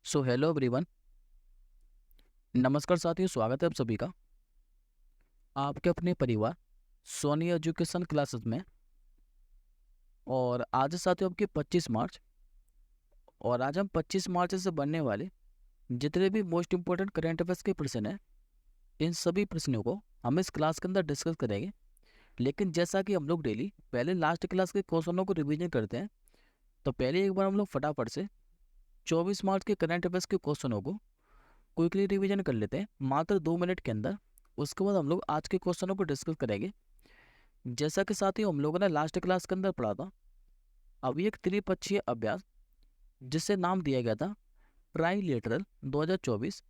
So hello everyone. नमस्कार साथियों, स्वागत है आप सभी का आपके अपने परिवार सोनी एजुकेशन क्लासेस में। और आज है साथियों आपकी 25 मार्च। और आज हम 25 मार्च से बनने वाले जितने भी मोस्ट इंपॉर्टेंट करंट अफेयर्स के प्रश्न हैं, इन सभी प्रश्नों को हम इस क्लास के अंदर डिस्कस करेंगे। लेकिन जैसा कि हम लोग डेली पहले लास्ट क्लास के क्वेश्चनों को रिवीजन करते हैं, तो पहले एक बार हम लोग फटाफट से 24 मार्च के करंट अफेयर्स के क्वेश्चनों को क्विकली रिवीजन कर लेते हैं मात्र 2 मिनट के अंदर। उसके बाद हम लोग आज के क्वेश्चनों को डिस्कस करेंगे। जैसा कि साथियों हम लोगों ने लास्ट क्लास के अंदर पढ़ा था, अभी एक त्रिपक्षीय अभ्यास जिससे नाम दिया गया था ट्राइलेटरल 2024,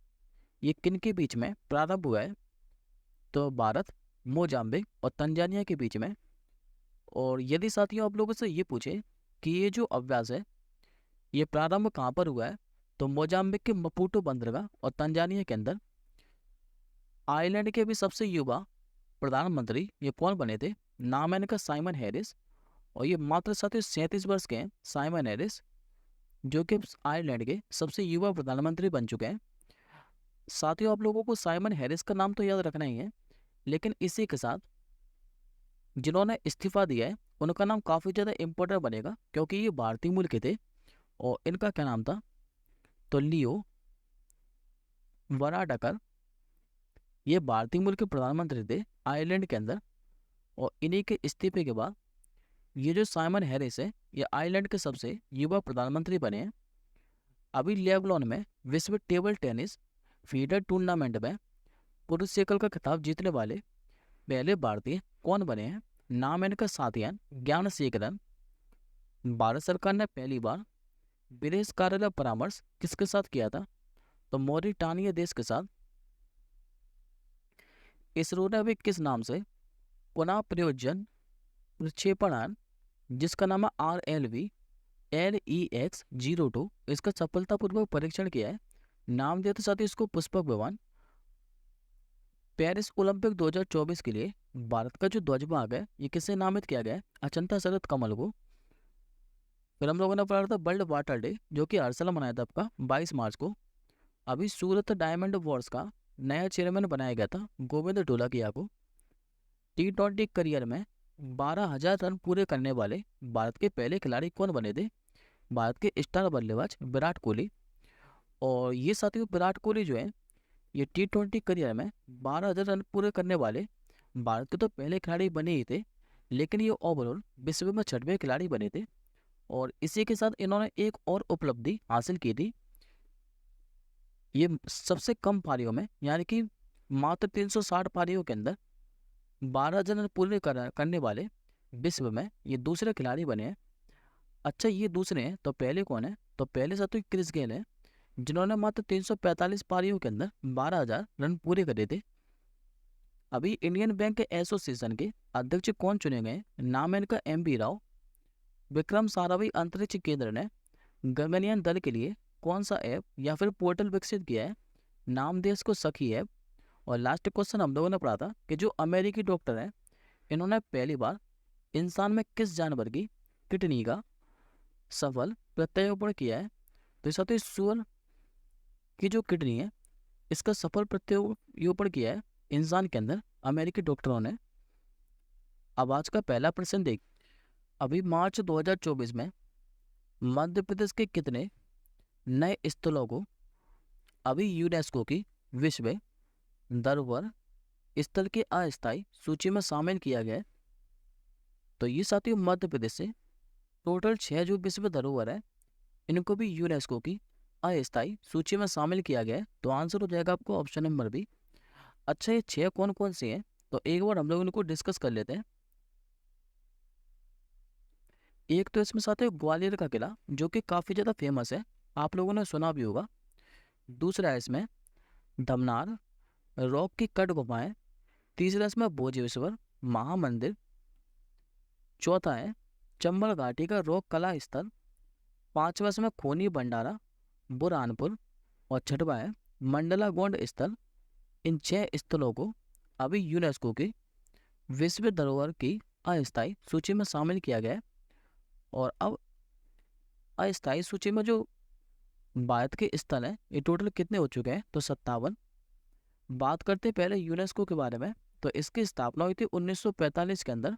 ये किन के बीच में प्रारंभ हुआ है? तो भारत, मोजाम्बिक और तंजानिया के बीच में। और यदि साथियों आप लोगों से ये पूछे कि ये जो अभ्यास है ये प्रारंभ कहाँ पर हुआ है, तो मोजाम्बिक के मपूटो बंदरगाह और तंजानिया के अंदर। आयरलैंड के भी सबसे युवा प्रधानमंत्री ये कौन बने थे? नाम है इनका साइमन हैरिस। और ये मात्र साथियों 37 वर्ष के हैं साइमन हैरिस, जो कि आयरलैंड के सबसे युवा प्रधानमंत्री बन चुके हैं। साथियों आप लोगों को साइमन हैरिस का नाम तो याद रखना ही है, लेकिन इसी के साथ जिन्होंने इस्तीफा दिया है उनका नाम काफ़ी ज़्यादा इंपॉर्टेंट बनेगा, क्योंकि ये भारतीय मूल के थे। और इनका क्या नाम था? तो लियो वराडकर। ये भारतीय मूल के प्रधानमंत्री थे आयरलैंड के अंदर। और इन्हीं के इस्तीफे के बाद ये जो साइमन हैरिस है ये आयरलैंड के सबसे युवा प्रधानमंत्री बने हैं। अभी लेबनान में विश्व टेबल टेनिस फीडर टूर्नामेंट में पुरुष एकल का खिताब जीतने वाले पहले भारतीय कौन बने हैं? नाम है इनका साथियान ज्ञानशेखरन। भारत सरकार ने पहली बार विदेश कार्यालय परामर्श किसके साथ किया था? तो मॉरिटानिया देश के साथ। इसरो ने अभी किस नाम से पुनः प्रयोजन प्रक्षेपणान, जिसका नाम है RLV-LEX-02, इसका सफलतापूर्वक परीक्षण किया है? नाम दिया था साथ ही इसको पुष्पक भवन। पेरिस ओलंपिक 2024 के लिए भारत का जो ध्वजभाग है ये किससे नामित किया गया है? अचंता शरद कमल को। फिर हम लोगों ने पढ़ा था वर्ल्ड वाटर डे, जो कि हर साल मनाया था आपका 22 मार्च को। अभी सूरत डायमंड वॉर्स का नया चेयरमैन बनाया गया था गोविंद ढोलकिया को। T20 करियर में 12,000 रन पूरे करने वाले भारत के पहले खिलाड़ी कौन बने थे? भारत के स्टार बल्लेबाज विराट कोहली। और ये साथियों विराट कोहली जो है ये T20 करियर में 12,000 रन पूरे करने वाले भारत के तो पहले खिलाड़ी बने ही थे, लेकिन ये ओवरऑल विश्व में 6वें खिलाड़ी बने थे। और इसी के साथ इन्होंने एक और उपलब्धि हासिल की थी। ये सबसे कम पारियों में, यानी कि मात्र 360 पारियों के अंदर 12,000 रन पूरे करने वाले विश्व में ये दूसरे खिलाड़ी बने हैं। अच्छा, ये दूसरे हैं तो पहले कौन है? तो पहले साथियों क्रिस गेल है, जिन्होंने मात्र 345 पारियों के अंदर 12,000 रन पूरे करे थे। अभी इंडियन बैंक एसोसिएशन के अध्यक्ष कौन चुने गए? नाम है इनका MB राव। विक्रम साराभाई अंतरिक्ष केंद्र ने गगनयान दल के लिए कौन सा ऐप या फिर पोर्टल विकसित किया है? नाम देश को सखी ऐप। और लास्ट क्वेश्चन हम लोगों ने पढ़ा था कि जो अमेरिकी डॉक्टर हैं इन्होंने पहली बार इंसान में किस जानवर की किडनी का सफल प्रत्यारोपण किया है? तो इस साथ ही सुअर की जो किडनी है इसका सफल प्रत्यारोपण किया है इंसान के अंदर अमेरिकी डॉक्टरों ने। अब आज का पहला प्रश्न देख। अभी मार्च 2024 में मध्य प्रदेश के कितने नए स्थलों को अभी यूनेस्को की विश्व धरोहर स्थल के अस्थायी सूची में शामिल किया गया है? तो ये साथियों मध्य प्रदेश से टोटल 6 जो विश्व धरोहर है इनको भी यूनेस्को की अस्थायी सूची में शामिल किया गया है। तो आंसर हो जाएगा आपको ऑप्शन नंबर बी। अच्छा, ये 6 कौन कौन से हैं? तो एक बार हम लोग इनको डिस्कस कर लेते हैं। एक तो इसमें साथ है ग्वालियर का किला, जो कि काफ़ी ज़्यादा फेमस है, आप लोगों ने सुना भी होगा। दूसरा है इसमें धमनार रॉक की कट गुफाएं। तीसरा इसमें भोजेश्वर महामंदिर। चौथा है चंबल घाटी का रॉक कला स्थल। पांचवा इसमें खोनी भंडारा बुरहानपुर। और छठवा है मंडला गोंड स्थल। इन 6 स्थलों को अभी यूनेस्को की विश्व धरोहर की अस्थायी सूची में शामिल किया गया है। और अब अस्थायी सूची में जो भारत के स्थल हैं ये टोटल कितने हो चुके हैं, तो 57। बात करते हैं पहले यूनेस्को के बारे में, तो इसकी स्थापना हुई थी 1945 के अंदर।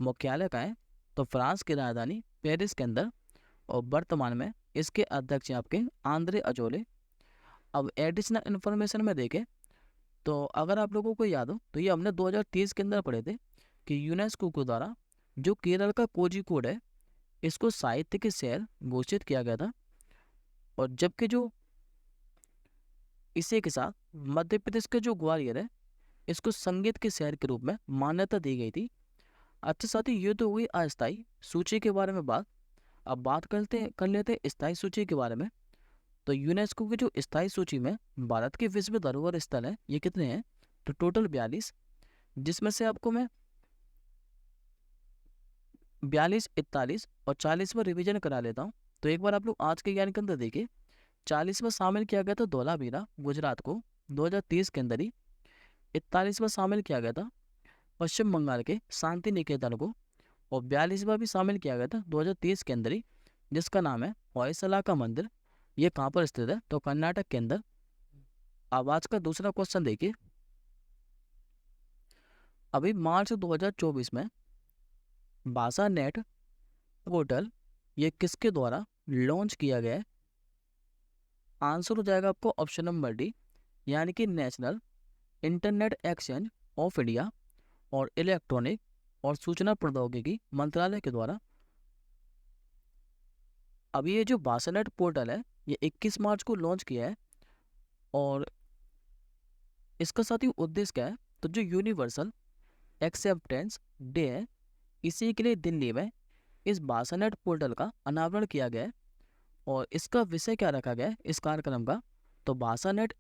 मुख्यालय का है तो फ्रांस की राजधानी पेरिस के अंदर, और वर्तमान में इसके अध्यक्ष हैं आपके आंद्रे अजोले। अब एडिशनल इन्फॉर्मेशन में देखें तो अगर आप लोगों को याद हो तो ये हमने 2030 के अंदर पढ़े थे कि यूनेस्को के द्वारा जो केरल का कोझिकोड है इसको साहित्य के शहर घोषित किया गया था, और जबकि जो इसी के साथ मध्य प्रदेश का जो ग्वालियर है इसको संगीत के शहर के रूप में मान्यता दी गई थी। अच्छा साथी, ये तो हुई अस्थायी सूची के बारे में बात। अब बात कर लेते हैं स्थायी सूची के बारे में। तो यूनेस्को की जो स्थायी सूची में भारत के विश्व धरोहर स्थल है ये कितने हैं, तो टोटल 42, जिसमें से आपको मैं 42, 41 और 40 में रिवीजन करा लेता हूँ। तो एक बार आप लोग आज के ज्ञान के अंदर देखिए, 40 में शामिल किया गया था धौलावीरा गुजरात को 2030 के अंदर ही। 41 में शामिल किया गया था पश्चिम बंगाल के शांति निकेतन को, और 42वां भी शामिल किया गया था 2030 के अंदर ही, जिसका नाम है होयसला का मंदिर। ये कहाँ पर स्थित है, तो कर्नाटक के अंदर। अब आज का दूसरा क्वेश्चन देखिए, अभी मार्च 2024 में भाषा नेट पोर्टल ये किसके द्वारा लॉन्च किया गया है। आंसर हो जाएगा आपको ऑप्शन नंबर डी, यानी कि national internet exchange of India और इलेक्ट्रॉनिक और सूचना प्रौद्योगिकी मंत्रालय के द्वारा। अभी ये जो भाषानेट पोर्टल है ये 21 मार्च को लॉन्च किया है, और इसका साथ ही उद्देश्य क्या है, तो जो यूनिवर्सल एक्सेप्टेंस डे है इसी के लिए दिल्ली में इस भाषानेट पोर्टल का अनावरण किया गया है। और इसका विषय क्या रखा गया है इस कार्यक्रम का, तो भाषानेट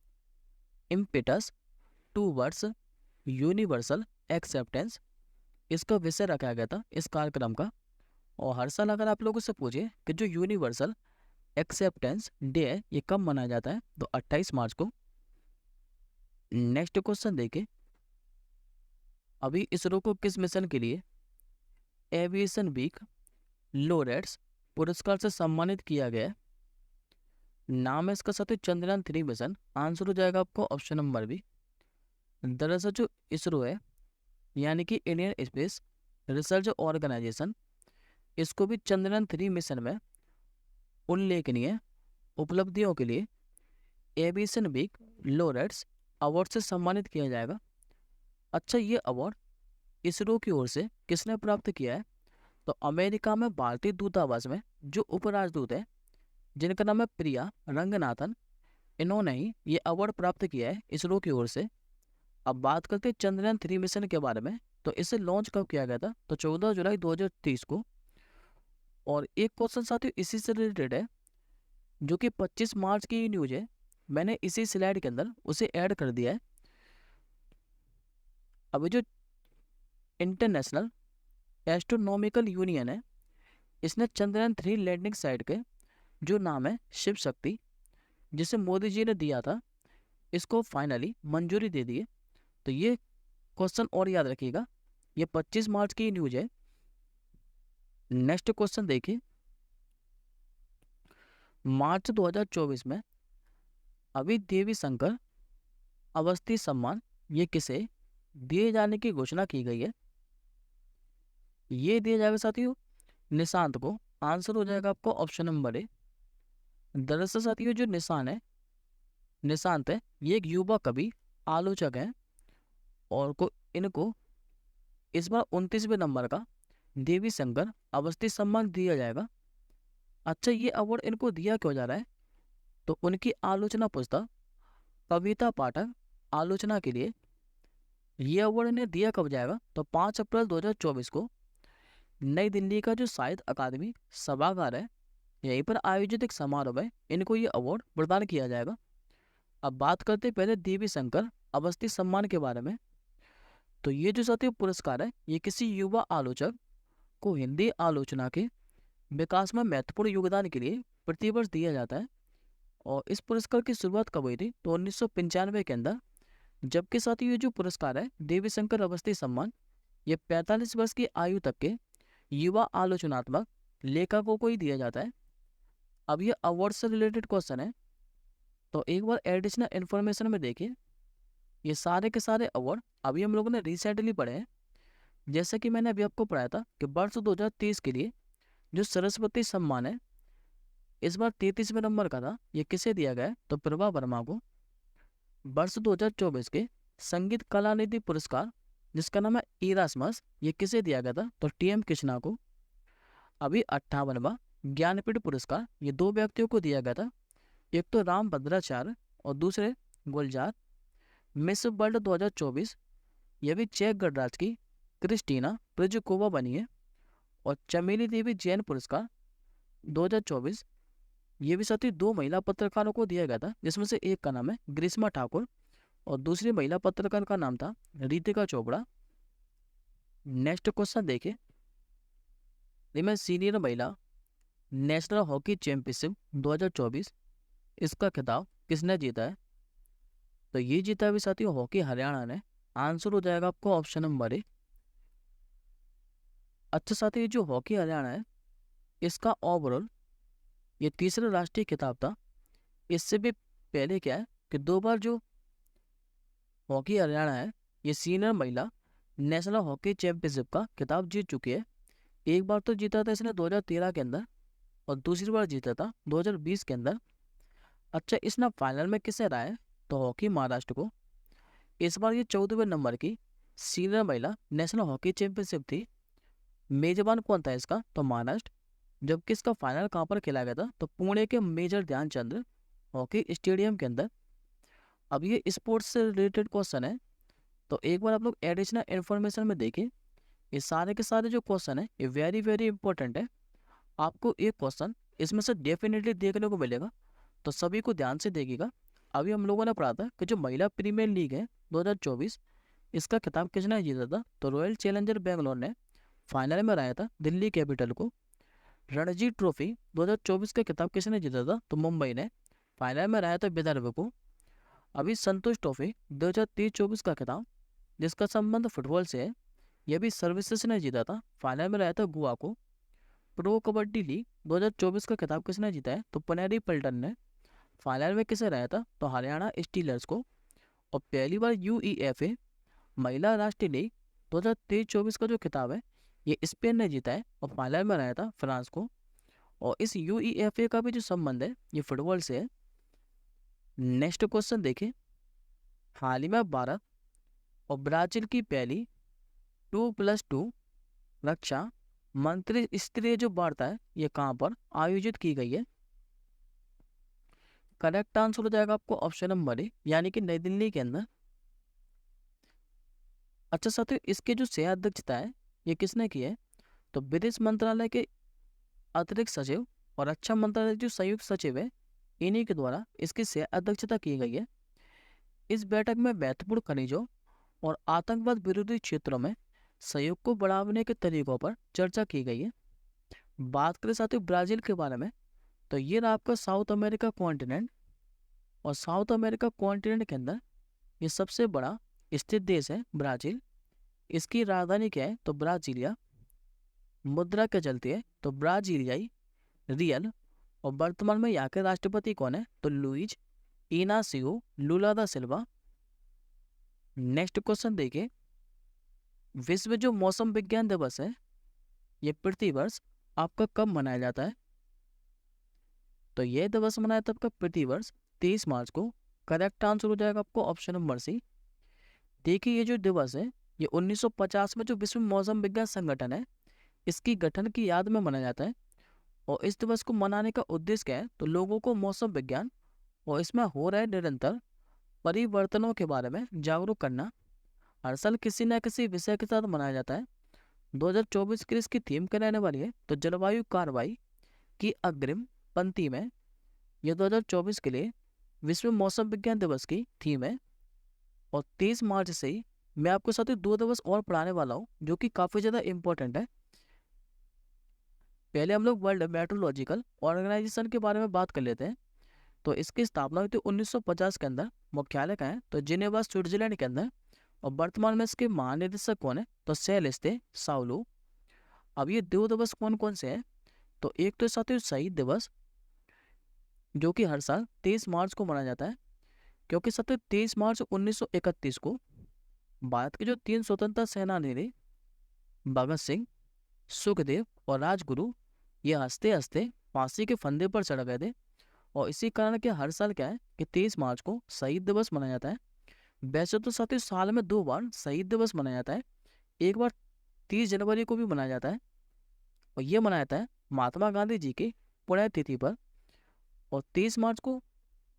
इम्पेटस टूवर्ड्स यूनिवर्सल एक्सेप्टेंस, इसका विषय रखा गया था इस कार्यक्रम का। और हर साल अगर आप लोगों से पूछे कि जो यूनिवर्सल एक्सेप्टेंस डे है ये कब मनाया जाता है, तो 28 मार्च को। नेक्स्ट क्वेश्चन देखिए, अभी इसरो को किस मिशन के लिए एविएशन वीक लोरेट्स पुरस्कार से सम्मानित किया गया है। नाम है इसका साथ चंद्रयान 3 मिशन। आंसर हो जाएगा आपको ऑप्शन नंबर बी। दरअसल जो इसरो है यानी कि इंडियन स्पेस रिसर्च ऑर्गेनाइजेशन, इसको भी चंद्रयान 3 मिशन में उल्लेखनीय उपलब्धियों के लिए एविएशन वीक लोरेट्स अवार्ड से सम्मानित किया जाएगा। अच्छा, ये अवार्ड इसरो की ओर से किसने प्राप्त किया है, तो अमेरिका में भारतीय दूतावास में जो उपराजदूत है जिनका नाम है प्रिया रंगनाथन, इन्होंने ही ये अवार्ड प्राप्त किया है इसरो की ओर से। अब बात करते हैं चंद्रयान 3 मिशन के बारे में, तो इसे लॉन्च कब किया गया था, तो 14 जुलाई 2030 को। और एक क्वेश्चन साथियों इसी से रिलेटेड है जो कि 25 मार्च की न्यूज है, मैंने इसी स्लाइड के अंदर उसे ऐड कर दिया है। अभी जो इंटरनेशनल एस्ट्रोनॉमिकल यूनियन है इसने चंद्रयान 3 लैंडिंग साइट के जो नाम है शिव शक्ति, जिसे मोदी जी ने दिया था, इसको फाइनली मंजूरी दे दी है। तो ये क्वेश्चन और याद रखिएगा, ये 25 मार्च की न्यूज है। नेक्स्ट क्वेश्चन देखिए, मार्च 2024 में अभी देवी शंकर अवस्थी सम्मान ये किसे दिए जाने की घोषणा की गई है। ये दिया जाएगा साथियों निशांत को। आंसर हो जाएगा आपको ऑप्शन नंबर ए। दरअसल साथियों जो निशांत है ये एक युवा कवि आलोचक है, और इनको इस बार 29वें नंबर का देवी शंकर अवस्थी सम्मान दिया जाएगा। अच्छा, ये अवार्ड इनको दिया क्यों जा रहा है, तो उनकी आलोचना पुस्तक कविता पाठक आलोचना के लिए ये अवार्ड इन्हें दिया कब जाएगा, तो 5 अप्रैल 2024 को नई दिल्ली का जो साहित्य अकादमी सभागार है यहीं पर आयोजित एक समारोह में इनको ये अवार्ड प्रदान किया जाएगा। अब बात करते हैं पहले देवी शंकर अवस्थी सम्मान के बारे में। तो ये जो साथियों पुरस्कार है ये किसी युवा आलोचक को हिंदी आलोचना के विकास में महत्वपूर्ण योगदान के लिए प्रतिवर्ष दिया जाता है। और इस पुरस्कार की शुरुआत कब हुई थी, तो 1995 के अंदर। जबकि साथियों ये जो पुरस्कार है देवी शंकर अवस्थी सम्मान ये 45 वर्ष की आयु तक के युवा आलोचनात्मक लेखकों को ही दिया जाता है। अब ये अवार्ड से रिलेटेड क्वेश्चन है, तो एक बार एडिशनल इन्फॉर्मेशन में देखिए, ये सारे के सारे अवार्ड अभी हम लोगों ने रिसेंटली पढ़े हैं। जैसे कि मैंने अभी आपको पढ़ाया था कि वर्ष 2023 के लिए जो सरस्वती सम्मान है, इस बार 33वें नंबर का था, ये किसे दिया गया है? तो प्रभा वर्मा को। वर्ष 2024 के संगीत कलानिधि पुरस्कार, जिसका नाम है इरास्मस, ये किसे दिया गया था? तो टीएम कृष्णा को। अभी 58वां ज्ञानपीठ पुरस्कार ये दो व्यक्तियों को दिया गया था, एक तो राम भद्राचार्य और दूसरे गुलजार। मिस वर्ल्ड 2024 ये भी चेक गणराज्य की क्रिस्टीना प्रिजकोवा बनी है। और चमेली देवी जैन पुरस्कार 2024 ये भी साथी दो महिला पत्रकारों को दिया गया था, जिसमें से एक का नाम है ग्रीष्मा ठाकुर और दूसरी महिला पत्रकार का नाम था रितिका चोपड़ा। नेक्स्ट क्वेश्चन देखिए, मैं सीनियर महिला नेशनल हॉकी चैंपियनशिप 2024 इसका खिताब किसने जीता है? तो ये जीता भी साथियों हॉकी हरियाणा ने। आंसर हो जाएगा आपको ऑप्शन नंबर ए। अच्छा साथी, ये जो हॉकी हरियाणा है इसका ओवरऑल ये तीसरा राष्ट्रीय खिताब था। इससे भी पहले क्या है कि दो बार जो हॉकी हरियाणा है ये सीनियर महिला नेशनल हॉकी चैंपियनशिप का खिताब जीत चुकी है। एक बार तो जीता था इसने 2013 के अंदर और दूसरी बार जीता था 2020 के अंदर। अच्छा, इसने फाइनल में किसे हराया है? तो हॉकी महाराष्ट्र को। इस बार ये 14वें नंबर की सीनियर महिला नेशनल हॉकी चैंपियनशिप थी। मेजबान कौन था इसका? तो महाराष्ट्र। जबकि इसका फाइनल कहाँ पर खेला गया था? तो पुणे के मेजर ध्यानचंद हॉकी स्टेडियम के अंदर। अब ये स्पोर्ट्स से रिलेटेड क्वेश्चन है, तो एक बार आप लोग एडिशनल इन्फॉर्मेशन में देखिए, ये सारे के सारे जो क्वेश्चन है ये वेरी वेरी इंपॉर्टेंट है। आपको एक क्वेश्चन इसमें से डेफिनेटली देखने को मिलेगा, तो सभी को ध्यान से देखिएगा। अभी हम लोगों ने पढ़ा था कि जो महिला प्रीमियर लीग है 2024 इसका खिताब किसने जीता था? तो रॉयल चैलेंजर बेंगलोर ने फाइनल में हराया था दिल्ली कैपिटल को। रणजी ट्रॉफी 2024 का खिताब किसने जीता था? तो मुंबई ने फाइनल में हराया था विदर्भ को। अभी संतोष ट्रॉफी 2023-24 का खिताब जिसका संबंध फुटबॉल से है, यह भी सर्विसेज ने जीता था, फाइनल में रहा था गोवा को। प्रो कबड्डी लीग 2024 का खिताब किसने जीता है? तो पनेरी पल्टन ने। फाइनल में किसे रहा था? तो हरियाणा स्टीलर्स को। और पहली बार यूईएफए महिला राष्ट्रीय लीग 2023-24 का जो खिताब है ये स्पेन ने जीता है और फाइनल में रहा था फ्रांस को। और इस यूईएफए का भी जो संबंध है ये फुटबॉल से है। नेक्स्ट क्वेश्चन देखिए, हाल ही में भारत और ब्राजील की पहली 2+2 रक्षा मंत्री स्तरीय जो वार्ता है ये कहाँ पर आयोजित की गई है? करेक्ट आंसर हो जाएगा आपको ऑप्शन नंबर ए, यानी कि नई दिल्ली के अंदर। अच्छा साथियों, इसके जो सह अध्यक्षता है ये किसने की है? तो विदेश मंत्रालय के अतिरिक्त सचिव और रक्षा मंत्रालय जो संयुक्त सचिव है इन्हीं के द्वारा इसकी सह अध्यक्षता की गई है। इस बैठक में महत्वपूर्ण खनिजों और आतंकवाद विरोधी क्षेत्रों में सहयोग को बढ़ाने के तरीकों पर चर्चा की गई है। बात करें साथियों ब्राजील के बारे में, तो ये रहा आपका साउथ अमेरिका कॉन्टिनेंट। और साउथ अमेरिका कॉन्टिनेंट के अंदर ये सबसे बड़ा स्थित देश है ब्राजील। इसकी राजधानी क्या है? तो ब्राजीलिया। मुद्रा क्या चलती है? तो ब्राजीलियाई रियल। और वर्तमान में यहाँ के राष्ट्रपति कौन है? तो लुइज इनासियो लुला दा सिल्वा। नेक्स्ट क्वेश्चन देखिए, विश्व जो मौसम विज्ञान दिवस है ये प्रति वर्ष आपका कब मनाया जाता है? तो यह दिवस मनाया था आपका प्रति वर्ष 23 मार्च को। करेक्ट आंसर हो जाएगा आपको ऑप्शन नंबर सी। देखिए ये जो दिवस है ये 1950 में जो विश्व मौसम विज्ञान संगठन है इसकी गठन की याद में मनाया जाता है। और इस दिवस को मनाने का उद्देश्य क्या है? तो लोगों को मौसम विज्ञान और इसमें हो रहे निरंतर परिवर्तनों के बारे में जागरूक करना। हर साल किसी न किसी विषय के साथ मनाया जाता है। 2024 की इसकी थीम क्या रहने वाली है? तो जलवायु कार्रवाई की अग्रिम पंक्ति में। यह 2024 के लिए विश्व मौसम विज्ञान दिवस की थीम है। और 23 मार्च से ही मैं आपके साथ ही 2 दिवस और पढ़ाने वाला हूँ जो कि काफ़ी ज़्यादा इंपॉर्टेंट है। पहले हम लोग वर्ल्ड मेट्रोलॉजिकल ऑर्गेनाइजेशन के बारे में बात कर लेते हैं। तो इसकी स्थापना हुई थी 1950 के अंदर। मुख्यालय कहाँ है? तो जिनेवा स्विट्जरलैंड के अंदर। और वर्तमान में इसके महानिदेशक कौन है? तो सेलेस्ते साउलू। अब ये 2 दिवस कौन कौन से हैं? तो एक तो साथियों शहीद दिवस जो कि हर साल 23 मार्च को मनाया जाता है, क्योंकि सत्य 23 मार्च 1931 को भारत के जो 3 स्वतंत्रता सेनानी थे, भगत सिंह, सुखदेव और राजगुरु, ये हंसते हंसते फांसी के फंदे पर चढ़ गए थे। और इसी कारण के हर साल क्या है कि 23 मार्च को शहीद दिवस मनाया जाता है। वैसे तो साथियों साल में 2 बार शहीद दिवस मनाया जाता है, एक बार 30 जनवरी को भी मनाया जाता है, और ये मनाया जाता है महात्मा गांधी जी की पुण्यतिथि पर। और 23 मार्च को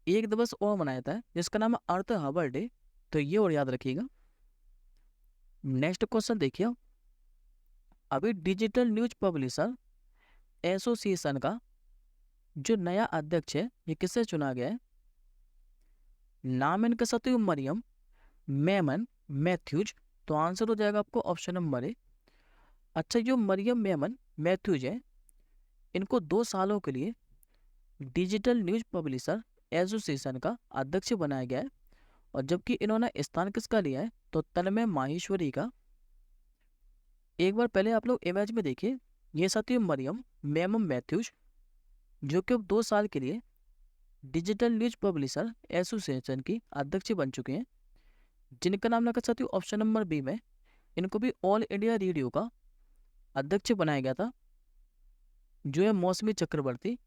एक दिवस और मनाया जाता है जिसका नाम है अर्थ हावर डे, तो ये और याद रखिएगा। नेक्स्ट क्वेश्चन देखिए, अभी डिजिटल न्यूज पब्लिशर एसोसिएशन का जो नया अध्यक्ष है ये किससे चुना गया है? नाम इनका साथियों मरियम मेमन मैथ्यूज, तो आंसर हो जाएगा आपको ऑप्शन नंबर ए। अच्छा, जो मरियम मेमन मैथ्यूज है, इनको 2 सालों के लिए डिजिटल न्यूज पब्लिशर एसोसिएशन का अध्यक्ष बनाया गया है। और जबकि इन्होंने स्थान किसका लिया है, तो तन्मय माहेश्वरी का। एक बार पहले आप लोग इमेज में देखिए, ये साथी मरियम मेमन मैथ्यूज, जो कि अब 2 साल के लिए डिजिटल न्यूज पब्लिशर एसोसिएशन की अध्यक्ष बन चुके हैं, जिनका नाम लगा साथियों ऑप्शन नंबर बी में। इनको भी ऑल इंडिया रेडियो का अध्यक्ष बनाया गया था, जो है मौसमी चक्रवर्ती।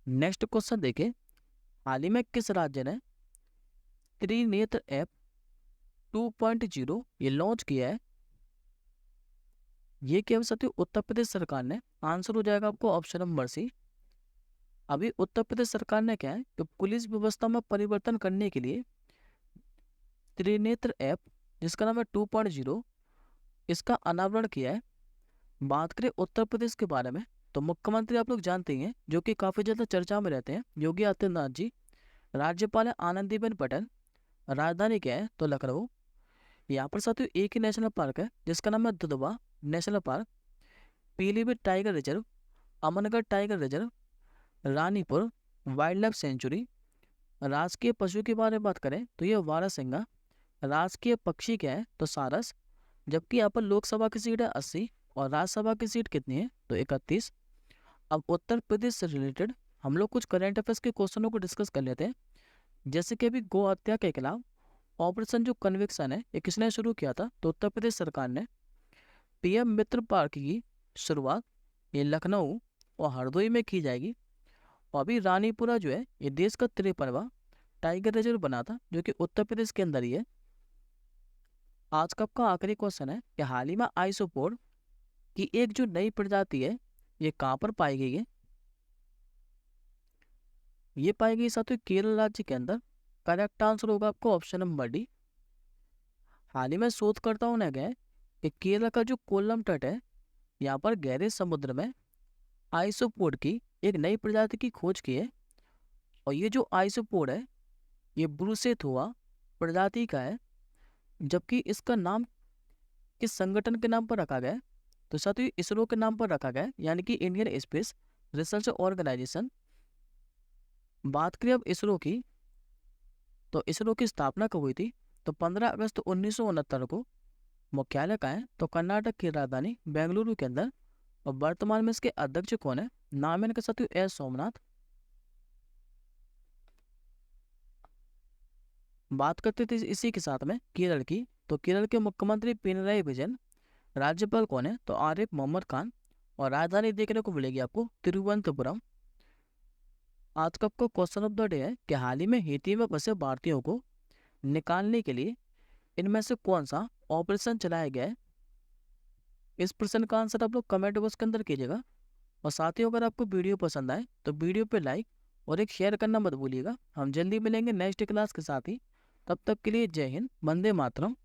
नेक्स्ट क्वेश्चन देखें, हाल ही में किस राज्य ने त्रिनेत्र ऐप 2.0 ये लॉन्च किया है? ये क्या साथियों उत्तर प्रदेश सरकार ने। आंसर हो जाएगा आपको ऑप्शन नंबर सी। अभी उत्तर प्रदेश सरकार ने क्या है कि पुलिस व्यवस्था में परिवर्तन करने के लिए त्रिनेत्र ऐप, जिसका नाम है 2.0, इसका अनावरण किया है। बात करें उत्तर प्रदेश के बारे में, तो मुख्यमंत्री आप लोग जानते ही हैं, जो कि काफी ज्यादा चर्चा में रहते हैं, योगी आदित्यनाथ जी। राज्यपाल है आनंदीबेन पटेल। राजधानी क्या है, तो लखनऊ। यहाँ पर साथियों एक ही नेशनल पार्क है जिसका नाम है Dudhwa national park, Pilibhit tiger reserve, Amangarh tiger reserve, Ranipur wild life sanctuary. राजकीय पशु के बारे में बात करें तो ये वारासिंगा। राजकीय पक्षी क्या है, तो सारस। जबकि यहाँ पर लोकसभा की सीट है 80 और राज्यसभा की सीट कितनी है, तो 31। अब उत्तर प्रदेश से रिलेटेड हम लोग कुछ करंट अफेयर्स के क्वेश्चनों को डिस्कस कर लेते हैं। जैसे कि अभी गौ हत्या के खिलाफ ऑपरेशन जो कन्विक्शन है, ये किसने शुरू किया था, तो उत्तर प्रदेश सरकार ने। पीएम मित्र पार्क की शुरुआत ये लखनऊ और हरदोई में की जाएगी। और अभी रानीपुरा जो है ये देश का 53वां टाइगर रिजर्व बना था, जो कि उत्तर प्रदेश के अंदर ही है। आज का आपका आखिरी क्वेश्चन है कि हाल ही में आइसोपोड की एक जो नई प्रजाति है ये कहाँ पर पाई गई है? ये पाई गई साथियों केरल राज्य के अंदर। करेक्ट आंसर होगा आपको ऑप्शन नंबर डी। हाल ही में शोधकर्ताओं ने कहा कि केरल का जो कोल्लम तट है, यहाँ पर गहरे समुद्र में आइसोपोड की एक नई प्रजाति की खोज की है। और ये जो आइसोपोड है ये ब्रूसेथोआ प्रजाति का है। जबकि इसका नाम किस संगठन के नाम पर रखा गया है, तो साथियों इसरो के नाम पर रखा गया है, यानी कि इंडियन स्पेस रिसर्च ऑर्गेनाइजेशन। बात करें अब इसरो की, तो इसरो की स्थापना कब हुई थी, तो 15 अगस्त 1969 को। मुख्यालय कहाँ है, तो कर्नाटक की राजधानी बेंगलुरु के अंदर। और वर्तमान में इसके अध्यक्ष कौन है, नाम है इनका साथियों एस सोमनाथ। बात करते थे इसी के साथ में केरल की, तो केरल के मुख्यमंत्री पिनराई विजयन। राज्यपाल कौन है, तो आरिफ मोहम्मद खान। और राजधानी देखने को मिलेगी आपको तिरुवनंतपुरम। आज का आपको क्वेश्चन ऑफ द डे है कि हाल ही में हैती में फंसे भारतीयों को निकालने के लिए इनमें से कौन सा ऑपरेशन चलाया गया है? इस प्रश्न का आंसर आप लोग कमेंट बॉक्स के अंदर कीजिएगा। और साथ ही अगर आपको वीडियो पसंद आए तो वीडियो पे लाइक और एक शेयर करना मत भूलिएगा। हम जल्दी मिलेंगे नेक्स्ट क्लास के साथ ही। तब तक के लिए जय हिंद, वंदे मातरम।